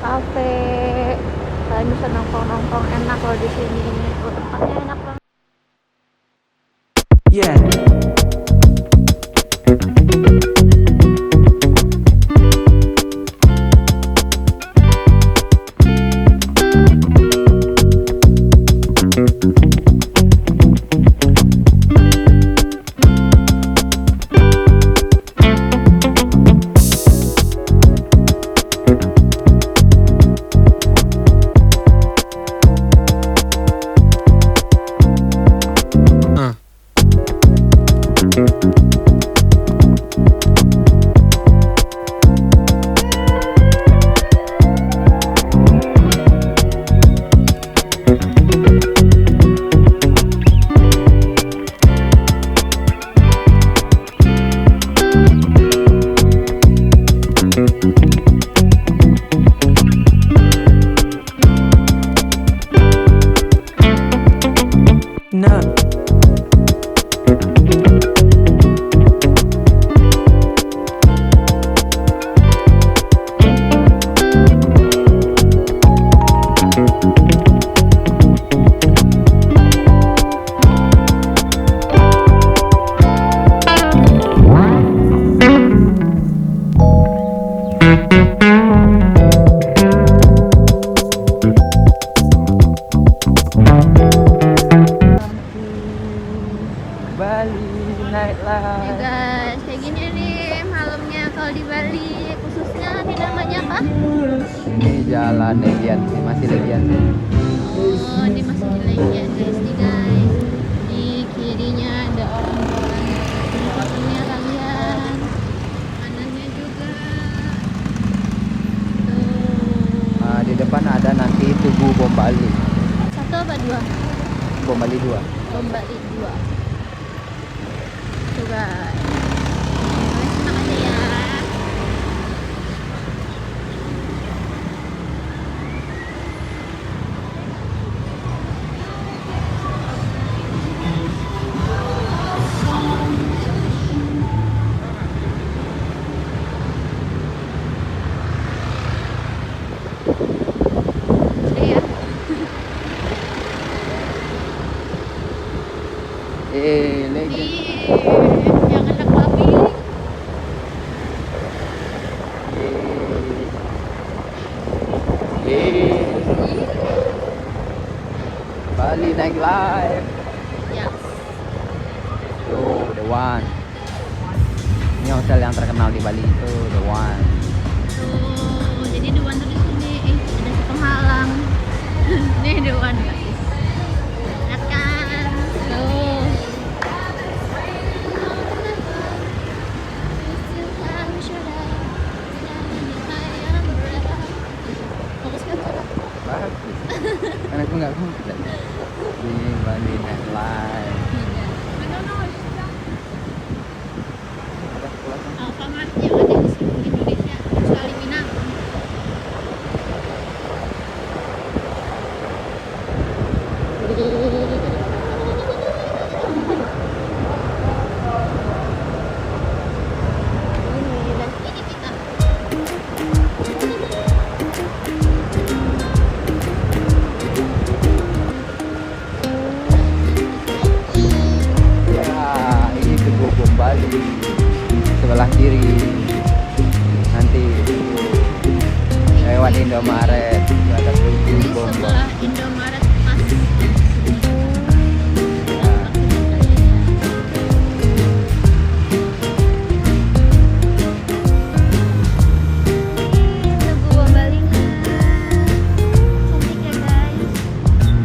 kafe. Kalian bisa nongkrong-nongkrong enak loh di sini. Oh, tempatnya enak banget. Yeah. No. Bali Ya nightlife. guys, kayak gini nih malamnya kalau di Bali, khususnya ini namanya apa? Ini jalan Legian sih, masih Legian sih. Oh, ini masih di Legian guys nih guys. Di kirinya ada orang-orang. Ini fotonya kalian. Kanannya juga. Tuh. Di depan ada nanti Tugu Bom Bali. Satu apa dua? Bom Bali 2. Bom Bali dua. Tuh guys. Senang aja ya. Iya. Legian. Yang anak babi. Bali nightlife. Yes. Tuh, the one. Ini hotel yang terkenal di Bali itu, the one. Tuh, jadi Dewan tuh di sini. Ada si penghalang. Nih Dewan guys. Lihat kan? Tuh. Fokus kan coba. Bagus. Karena aku nggak komplain. Di Bali nightlife. Ada kelas Alfamart yang ada di seluruh Indonesia kecuali Minang. Dan ini kita. ya, ini Tugu Bom Bali. Sebelah kiri. Nanti lewat Indomaret ada Tugu Ini Bom Bali. sebelah Indomaret pas. Tugu Bom Bali. Cantik ya guys. Bang.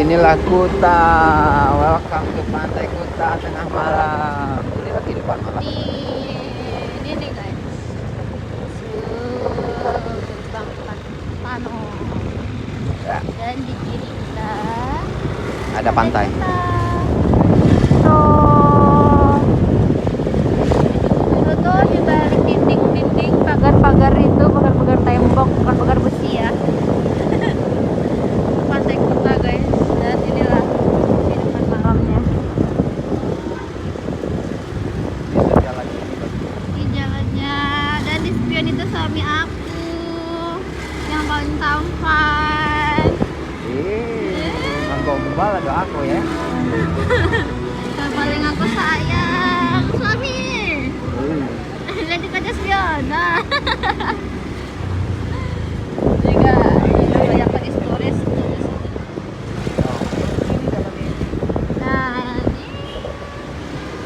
Inilah Kuta. Welcome ke Pantai Kuta tengah malam. Inilah kehidupan malam. Ini nih guys. Bangkat Pano. Ya, Dan di kiri kita ada pantai. Itu tuh di balik dinding-dinding pagar-pagar itu, pagar-pagar tembok, bukan pagar besi ya. Pantai Kuta guys. Dan inilah kehidupan malamnya. Bisa jalan ini. Di jalannya, dan di spion itu suami aku yang paling tampan. Ang gombal ada aku ya. Yang paling aku sayang, suami. Lihat aja spion. Nah. Juga banyak lagi stories. Nah,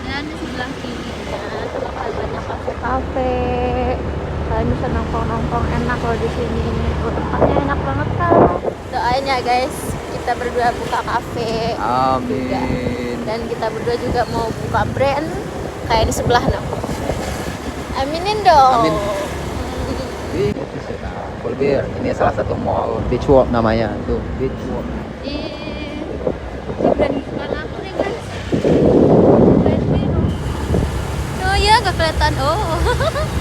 dan di sebelah kirinya bakal banyak kafe-kafe. Kalian bisa nongkrong-nongkrong enak loh di sini. Tempatnya enak banget kan. Doain ya guys, kita berdua buka kafe. Amin. Dan kita berdua juga mau buka brand kayak di sebelah nah. Aminin dong. Amin. Full Beer. Ini salah satu mall Beach Walk namanya tuh. Beach Walk. Di brand bukan aku nih guys. Brand biru. Oh ya, gak kelihatan. Oh.